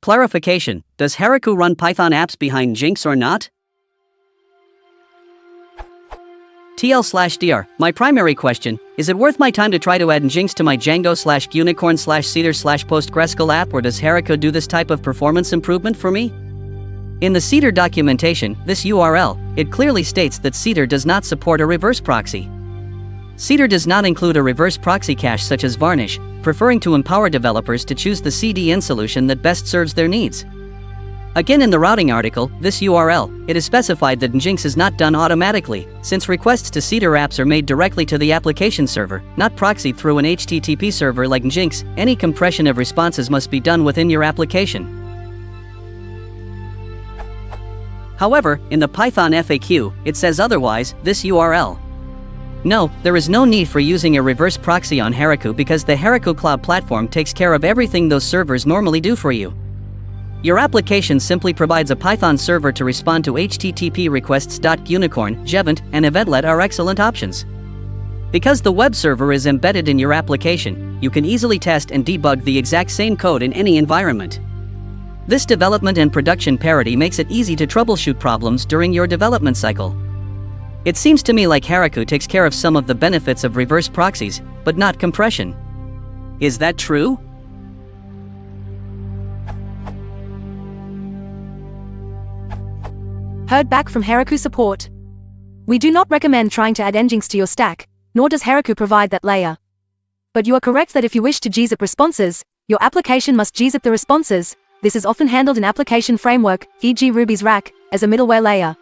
Clarification: does Heroku run Python apps behind Nginx or not? TL/DR, my primary question, is it worth my time to try to add Nginx to my Django/Unicorn/Cedar/PostgreSQL app, or does Heroku do this type of performance improvement for me? In the Cedar documentation, this URL, it clearly states that Cedar does not support a reverse proxy. Cedar does not include a reverse proxy cache such as Varnish, preferring to empower developers to choose the CDN solution that best serves their needs. Again, in the routing article, this URL, it is specified that Nginx is not done automatically, since requests to Cedar apps are made directly to the application server, not proxied through an HTTP server like Nginx. Any compression of responses must be done within your application. However, in the Python FAQ, it says otherwise. This URL. No, there is no need for using a reverse proxy on Heroku because the Heroku Cloud Platform takes care of everything those servers normally do for you. Your application simply provides a Python server to respond to HTTP requests. Unicorn, Jevent, and Eventlet are excellent options. Because the web server is embedded in your application, you can easily test and debug the exact same code in any environment. This development and production parity makes it easy to troubleshoot problems during your development cycle. It seems to me like Heroku takes care of some of the benefits of reverse proxies, but not compression. Is that true? Heard back from Heroku support. We do not recommend trying to add Nginx to your stack, nor does Heroku provide that layer. But you are correct that if you wish to gzip responses, your application must gzip the responses. This is often handled in application framework, e.g. Ruby's rack, as a middleware layer.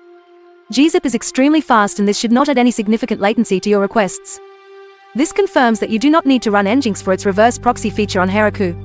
Gzip is extremely fast and this should not add any significant latency to your requests. This confirms that you do not need to run Nginx for its reverse proxy feature on Heroku.